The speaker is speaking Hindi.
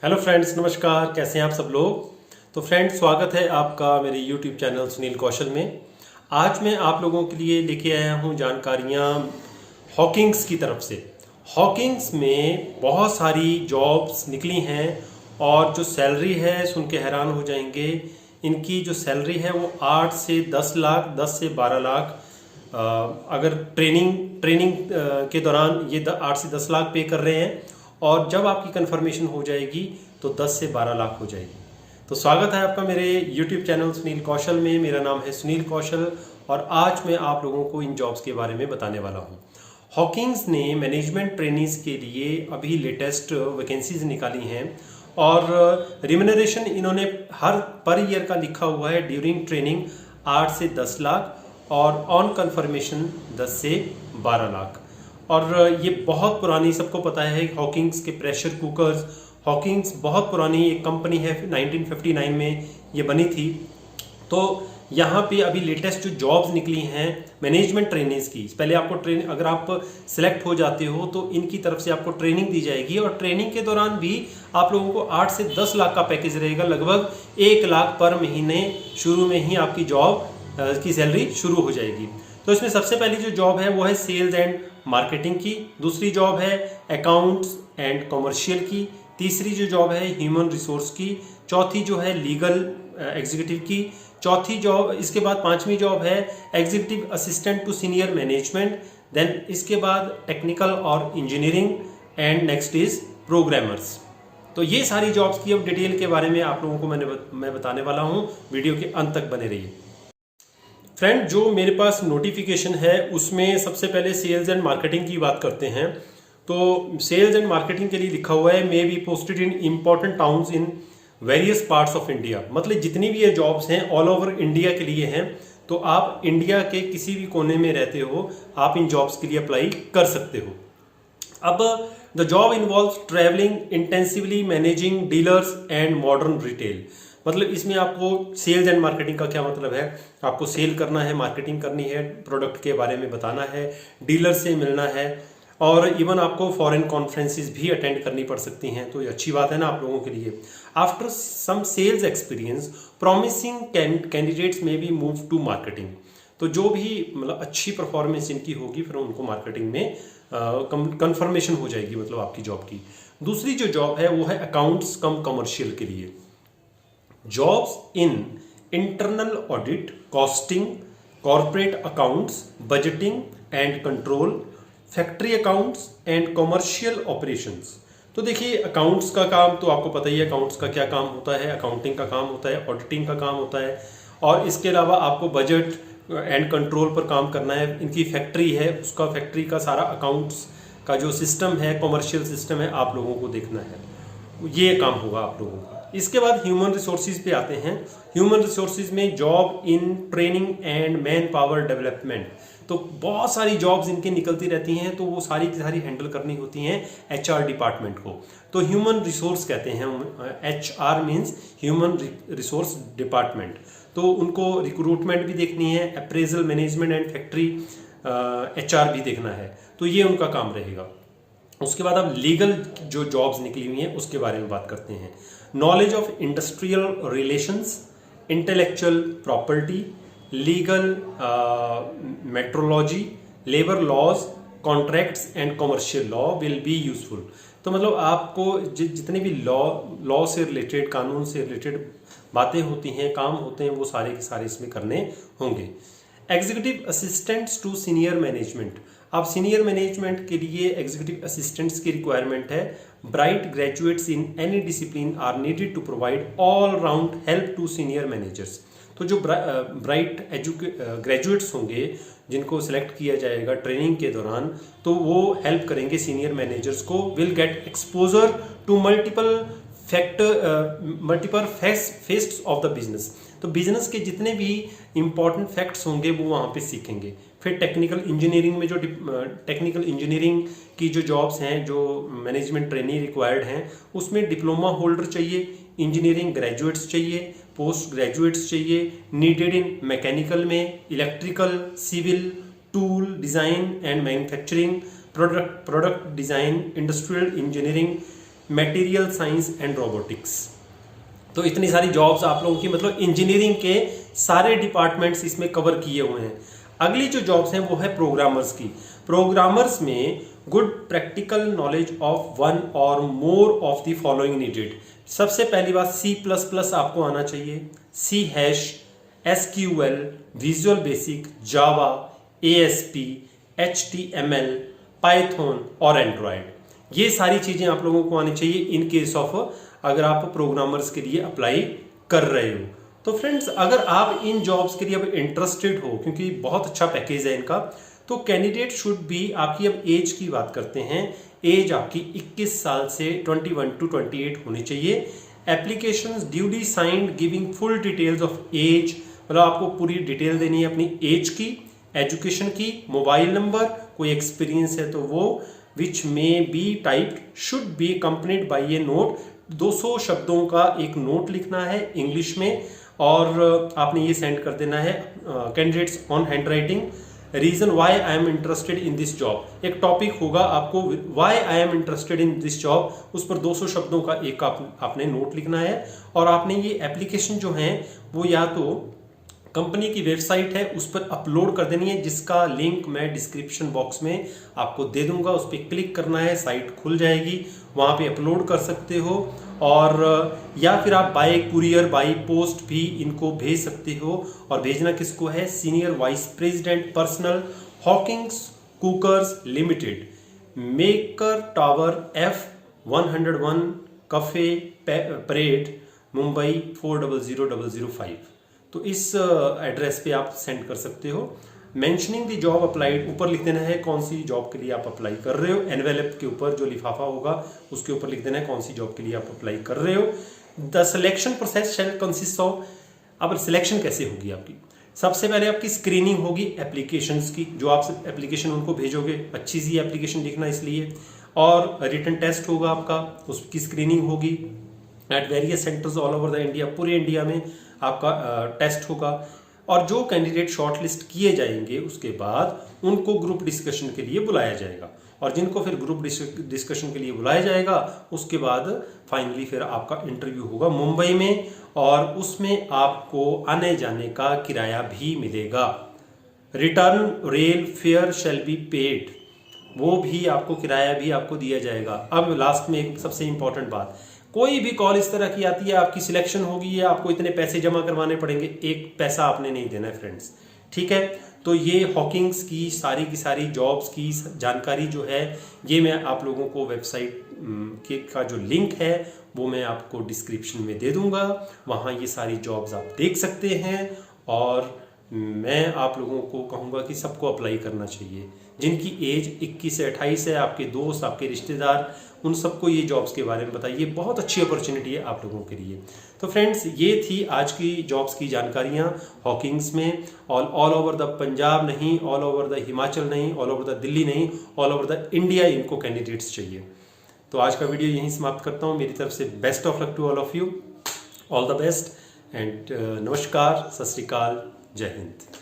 हेलो फ्रेंड्स, नमस्कार। कैसे हैं आप सब लोग। तो फ्रेंड्स, स्वागत है आपका मेरे यूट्यूब चैनल सुनील कौशल में। आज मैं आप लोगों के लिए लेके आया हूं जानकारियां हॉकिंग्स की तरफ से। हॉकिंग्स में बहुत सारी जॉब्स निकली हैं और जो सैलरी है सुन के हैरान हो जाएंगे। इनकी जो सैलरी है वो 8 से 10 लाख, 10 से 12 लाख। अगर ट्रेनिंग के दौरान ये 8 से 10 लाख पे कर रहे हैं और जब आपकी कंफर्मेशन हो जाएगी तो 10 से 12 लाख हो जाएगी। तो स्वागत है आपका मेरे YouTube चैनल सुनील कौशल में। मेरा नाम है सुनील कौशल और आज मैं आप लोगों को इन जॉब्स के बारे में बताने वाला हूँ। हॉकिंग्स ने मैनेजमेंट ट्रेनीज के लिए अभी लेटेस्ट वैकेंसीज निकाली हैं और रिम्यूनरेशन इन्होंने हर पर ईयर का लिखा हुआ है। ड्यूरिंग ट्रेनिंग 8 से 10 लाख और ऑन कंफर्मेशन 10 से 12 लाख। और ये बहुत पुरानी, सबको पता है हॉकिंग्स के प्रेशर कुकर्स। हॉकिंग्स बहुत पुरानी एक कंपनी है, 1959 में ये बनी थी। तो यहाँ पे अभी लेटेस्ट जो जॉब्स निकली हैं मैनेजमेंट ट्रेनिंग्स की, पहले आपको अगर आप सिलेक्ट हो जाते हो तो इनकी तरफ से आपको ट्रेनिंग दी जाएगी और ट्रेनिंग के दौरान भी आप लोगों को 8 से 10 लाख का पैकेज रहेगा। लगभग 1 लाख पर महीने शुरू में ही आपकी जॉब की सैलरी शुरू हो जाएगी। तो इसमें सबसे पहली जो जॉब है वो है सेल्स एंड मार्केटिंग की। दूसरी जॉब है अकाउंट्स एंड कॉमर्शियल की। तीसरी जो जॉब है ह्यूमन रिसोर्स की। चौथी जो है लीगल एग्जीक्यूटिव की। चौथी जॉब, इसके बाद पांचवी जॉब है executive assistant to senior management. Then इसके बाद टेक्निकल और engineering and next is programmers. तो ये सारी जॉब्स की अब डिटेल के बारे में आप लोगों को मैं बताने वाला हूँ। वीडियो के अंत तक बने रहिए। फ्रेंड, जो मेरे पास नोटिफिकेशन है उसमें सबसे पहले सेल्स एंड मार्केटिंग की बात करते हैं। तो सेल्स एंड मार्केटिंग के लिए लिखा हुआ है may be posted in important towns in various parts of India. मतलब जितनी भी ये जॉब्स हैं ऑल ओवर इंडिया के लिए हैं। तो आप इंडिया के किसी भी कोने में रहते हो, आप इन जॉब्स के लिए अप्लाई कर सकते हो। अब the job involves travelling intensively managing dealers and modern retail. मतलब इसमें आपको सेल्स एंड मार्केटिंग का क्या मतलब है, आपको सेल करना है, मार्केटिंग करनी है, प्रोडक्ट के बारे में बताना है, डीलर से मिलना है और इवन आपको फॉरेन कॉन्फ्रेंसेस भी अटेंड करनी पड़ सकती हैं। तो ये अच्छी बात है ना आप लोगों के लिए। After some sales experience promising candidates may be move to marketing. तो जो भी मतलब अच्छी परफॉर्मेंस इनकी होगी फिर उनको मार्केटिंग में कंफर्मेशन हो जाएगी, मतलब आपकी जॉब की। दूसरी जो जॉब है वो है अकाउंट्स कम कमर्शियल के लिए। Jobs in internal audit, costing, corporate accounts, budgeting and control, factory accounts and commercial operations. तो देखिए, अकाउंट्स का काम तो आपको पता ही है, अकाउंट्स का क्या काम होता है। अकाउंटिंग का काम होता है, ऑडिटिंग का काम होता है और इसके अलावा आपको बजट एंड कंट्रोल पर काम करना है। इनकी फैक्ट्री है, उसका फैक्ट्री का सारा अकाउंट्स का जो सिस्टम है, कॉमर्शियल सिस्टम है, आप लोगों को देखना है। ये काम होगा आप लोगों का। इसके बाद ह्यूमन रिसोर्सेज पे आते हैं। ह्यूमन रिसोर्सेज में job in training and man power development. तो बहुत सारी जॉब्स इनकी निकलती रहती हैं, तो वो सारी की सारी हैंडल करनी होती हैं HR डिपार्टमेंट को। तो ह्यूमन रिसोर्स कहते हैं, HR means human resource department. तो उनको रिक्रूटमेंट भी देखनी है, appraisal, management and factory HR भी देखना है। तो ये उनका काम रहेगा। उसके बाद अब लीगल जो जॉब्स निकली हुई हैं उसके बारे में बात करते हैं। Knowledge of industrial relations, intellectual property, legal metrology, labour laws, contracts and commercial law will be useful. तो मतलब आपको जितने भी लॉ से रिलेटेड, कानून से रिलेटेड बातें होती हैं, काम होते हैं, वो सारे के सारे इसमें करने होंगे। Executive assistants to senior management. अब सीनियर मैनेजमेंट के लिए एग्जीक्यूटिव असिस्टेंट्स की रिक्वायरमेंट है। Bright graduates in any discipline are needed to provide all round help to senior managers. तो जो ब्राइट ग्रेजुएट्स होंगे जिनको सिलेक्ट किया जाएगा ट्रेनिंग के दौरान, तो वो हेल्प करेंगे सीनियर मैनेजर्स को। Will get exposure to multiple facets of the business. तो बिजनेस के जितने भी इंपॉर्टेंट फैक्ट्स होंगे वो वहाँ पे सीखेंगे। फिर टेक्निकल इंजीनियरिंग में जो टेक्निकल इंजीनियरिंग की जो जॉब्स हैं, जो मैनेजमेंट ट्रेनी रिक्वायर्ड हैं, उसमें डिप्लोमा होल्डर चाहिए, इंजीनियरिंग ग्रेजुएट्स चाहिए, पोस्ट ग्रेजुएट्स चाहिए, नीडेड इन मैकेनिकल में, electrical, civil, tool design and manufacturing, product design, industrial engineering, material science and robotics. तो इतनी सारी जॉब्स आप लोगों की, मतलब इंजीनियरिंग के सारे डिपार्टमेंट्स इसमें कवर किए हुए हैं। अगली जो जॉब्स हैं वो है प्रोग्रामर्स की। प्रोग्रामर्स में good practical knowledge of one और more of the following needed. सबसे पहली बात C++ आपको आना चाहिए, C#, SQL, visual basic, Java, ASP, HTML, Python और एंड्रॉयड। ये सारी चीजें आप लोगों को आनी चाहिए इन केस ऑफ अगर आप प्रोग्रामर्स के लिए अप्लाई कर रहे हो। तो फ्रेंड्स, अगर आप इन जॉब्स के लिए अब इंटरेस्टेड हो, क्योंकि बहुत अच्छा पैकेज है इनका, तो कैंडिडेट शुड बी, आपकी अब एज की बात करते हैं, एज आपकी 21 साल से 21 to 28 होनी चाहिए। Applications duly signed giving full details of age, मतलब आपको पूरी डिटेल देनी है अपनी एज की, एजुकेशन की, मोबाइल नंबर, कोई एक्सपीरियंस है तो वो, which may be typed, should be accompanied by a note. 200 शब्दों का एक नोट लिखना है इंग्लिश में और आपने ये सेंड कर देना है candidates on handwriting. Reason why I am interested in this job, एक टॉपिक होगा आपको, why I am interested in this job, उस पर 200 शब्दों का एक आपने नोट लिखना है। और आपने ये एप्लीकेशन जो है वो या तो कंपनी की वेबसाइट है उस पर अपलोड कर देनी है, जिसका लिंक मैं डिस्क्रिप्शन बॉक्स में आपको दे दूंगा। उस पर क्लिक करना है, साइट खुल जाएगी, वहां पे अपलोड कर सकते हो। और या फिर आप बाय कुरियर, बाय पोस्ट भी इनको भेज सकते हो। और भेजना किसको है? Senior vice president personnel, Hawkins Cookers Limited, Maker Tower, F101 Cuffe Parade, Mumbai 400005। तो इस एड्रेस पे आप सेंड कर सकते हो। मेंशनिंग द जॉब अप्लाइड, ऊपर लिख देना है कौन सी जॉब के लिए आप अप्लाई कर रहे हो। एनवेलप के ऊपर जो लिफाफा होगा उसके ऊपर लिख देना है कौन सी जॉब के लिए आप अप्लाई कर रहे हो। The selection process shell consist of, अब सिलेक्शन कैसे होगी आपकी? सबसे पहले आपकी स्क्रीनिंग होगी एप्लीकेशंस की, जो आप एप्लीकेशन उनको भेजोगे, अच्छी सी एप्लीकेशन लिखना इसलिए। और रिटन टेस्ट होगा आपका, उसकी स्क्रीनिंग होगी at various centres all over the India, पूरे इंडिया में आपका टेस्ट होगा। और जो कैंडिडेट शॉर्टलिस्ट किए जाएंगे उसके बाद उनको ग्रुप डिस्कशन के लिए बुलाया जाएगा। और जिनको फिर ग्रुप डिस्कशन के लिए बुलाया जाएगा उसके बाद फाइनली फिर आपका इंटरव्यू होगा मुंबई में, और उसमें आपको आने जाने का किराया भी मिलेगा। Return rail fair shall be paid, वो भी आपको किराया भी आपको दिया जाएगा। अब लास्ट में एक सबसे इंपॉर्टेंट बात, कोई भी कॉल इस तरह की आती है आपकी सिलेक्शन होगी या आपको इतने पैसे जमा करवाने पड़ेंगे, एक पैसा आपने नहीं देना है फ्रेंड्स, ठीक है। तो ये हॉकिंग्स की सारी जॉब्स की जानकारी जो है ये मैं आप लोगों को वेबसाइट के का जो लिंक है वो मैं आपको डिस्क्रिप्शन में दे दूंगा, वहाँ ये सारी जॉब्स आप देख सकते हैं। और मैं आप लोगों को कहूँगा कि सबको अप्लाई करना चाहिए। जिनकी एज 21 से 28 है, आपके दोस्त, आपके रिश्तेदार, उन सबको ये जॉब्स के बारे में बताइए। बहुत अच्छी अपॉर्चुनिटी है आप लोगों के लिए। तो फ्रेंड्स, ये थी आज की जॉब्स की जानकारियाँ हॉकिंग्स में। ऑल ओवर द पंजाब नहीं, ऑल ओवर द हिमाचल नहीं, ऑल ओवर द दिल्ली नहीं, ऑल ओवर द इंडिया इनको कैंडिडेट्स चाहिए। तो आज का वीडियो यहीं समाप्त करता हूँ। मेरी तरफ से best of luck to all of you, all the best and नमस्कार, सत श्री अकाल, जय हिंद।